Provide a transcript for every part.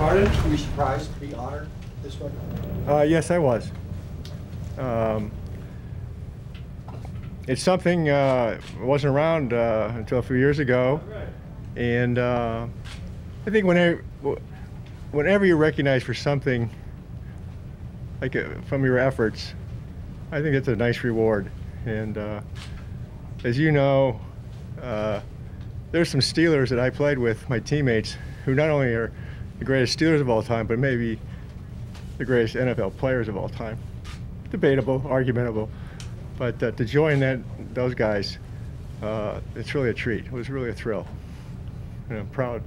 Pardon? Were you surprised to be honored this way? Yes, I was. It's something wasn't around until a few years ago, and I think whenever you're recognized for something, like from your efforts, I think it's a nice reward. And as you know, there's some Steelers that I played with, my teammates, who not only are the greatest Steelers of all time, but maybe the greatest NFL players of all time. Debatable, argumentable, but to join those guys, it's really a treat. It was really a thrill, and I'm proud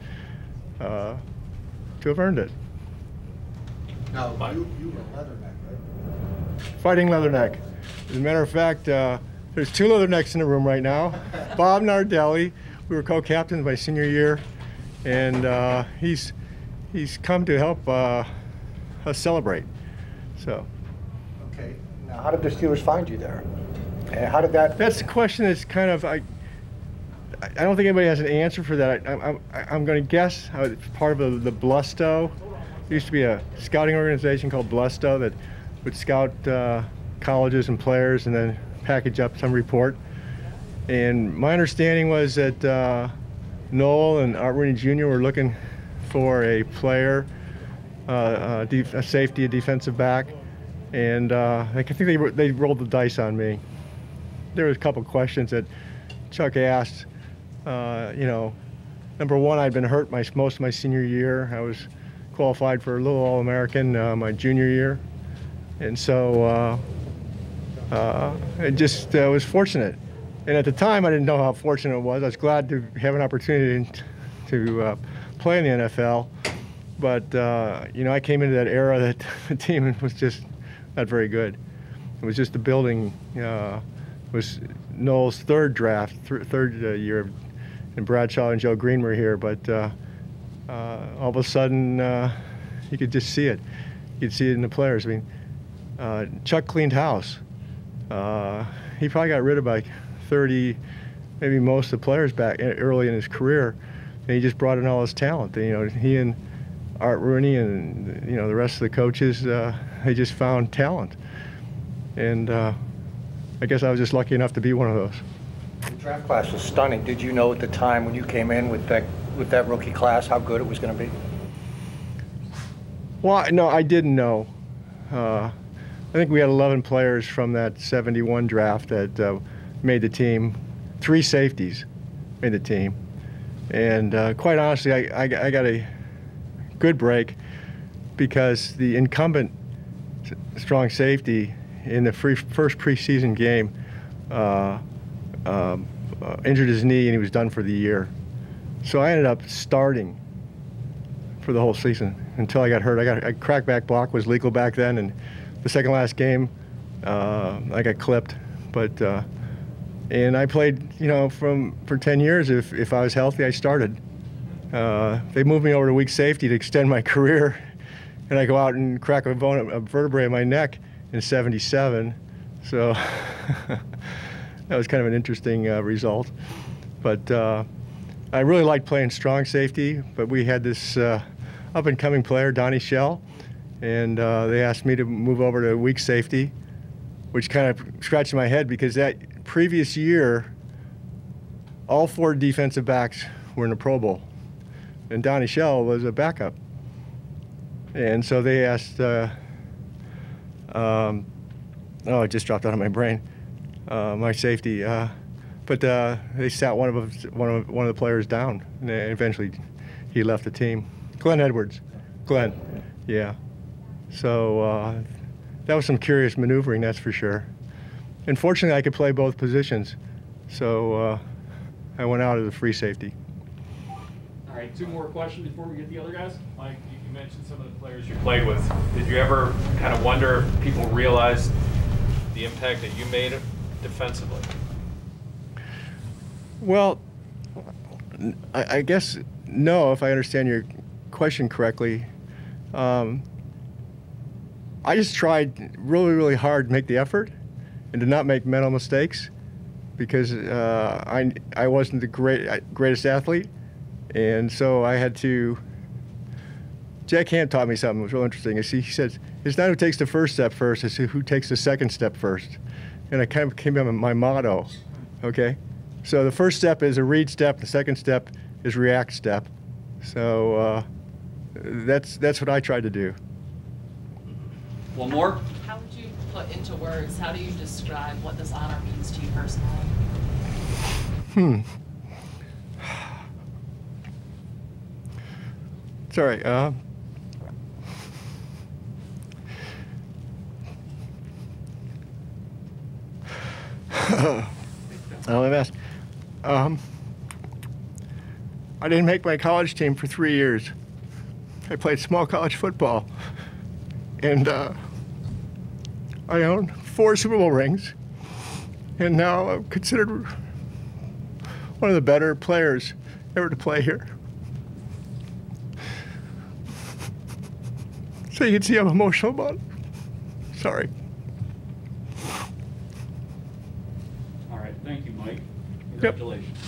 to have earned it. Now, you were Leatherneck, right? Fighting Leatherneck. As a matter of fact, there's two Leathernecks in the room right now. Bob Nardelli, we were co-captains my senior year, and he's come to help us celebrate. So. Okay. Now, how did the Steelers find you there? And how did that? That's the question. That's kind of I don't think anybody has an answer for that. I'm going to guess it's part of the Blusto. There used to be a scouting organization called Blusto that would scout colleges and players and then package up some report. And my understanding was that Noel and Art Rooney Jr. were looking for a player, a safety, a defensive back, and I think they rolled the dice on me. There was a couple questions that Chuck asked. You know, number one, I'd been hurt most of my senior year. I was qualified for a little All-American my junior year, and so it just was fortunate. And at the time, I didn't know how fortunate it was. I was glad to have an opportunity to play in the NFL, but you know, I came into that era that the team was just not very good. It was just the building. Was Noel's third draft, third year, and Bradshaw and Joe Green were here, but all of a sudden you could just see it. You could see it in the players. I mean, Chuck cleaned house. He probably got rid of like 30, maybe most of the players back early in his career, and he just brought in all his talent. You know, he and Art Rooney and the rest of the coaches, they just found talent, and I guess I was just lucky enough to be one of those. The draft class was stunning. Did you know at the time when you came in with that rookie class how good it was going to be? Well, no, I didn't know. I think we had 11 players from that '71 draft that made the team. 3 safeties made the team, and quite honestly, I got a good break because the incumbent strong safety in the first preseason game injured his knee and he was done for the year. So I ended up starting for the whole season until I got hurt. I cracked back block, was legal back then, and the second last game I got clipped. But and I played, for 10 years. If I was healthy, I started. They moved me over to weak safety to extend my career, and I go out and crack a vertebrae in my neck in '77. So that was kind of an interesting result. But I really liked playing strong safety, but we had this up-and-coming player, Donnie Shell, and they asked me to move over to weak safety, which kind of scratched my head because that previous year, all 4 defensive backs were in the Pro Bowl, and Donnie Shell was a backup. And so they asked, it just dropped out of my brain, my safety, but they sat one of the players down, and eventually he left the team. Glenn Edwards. Glenn, yeah. So that was some curious maneuvering, that's for sure. And fortunately, I could play both positions, so I went out as a free safety. All right, 2 more questions before we get the other guys. Mike, you mentioned some of the players you played with. Did you ever kind of wonder if people realized the impact that you made defensively? Well, I guess no, if I understand your question correctly. I just tried really, really hard to make the effort and to not make mental mistakes because I wasn't the greatest athlete, and so I had to Jack Ham taught me something that was real interesting. He said, it's not who takes the first step first, it's who takes the second step first. And it kind of became my motto, okay? So the first step is a read step, the second step is react step. So that's what I tried to do. One more? How would you put into words, how do you describe what this honor means to you personally? It's all right. Let me ask. I didn't make my college team for 3 years. I played small college football. And I own 4 Super Bowl rings. And now I'm considered one of the better players ever to play here. So you can see I'm emotional about it. Sorry. All right, thank you, Mike. Congratulations.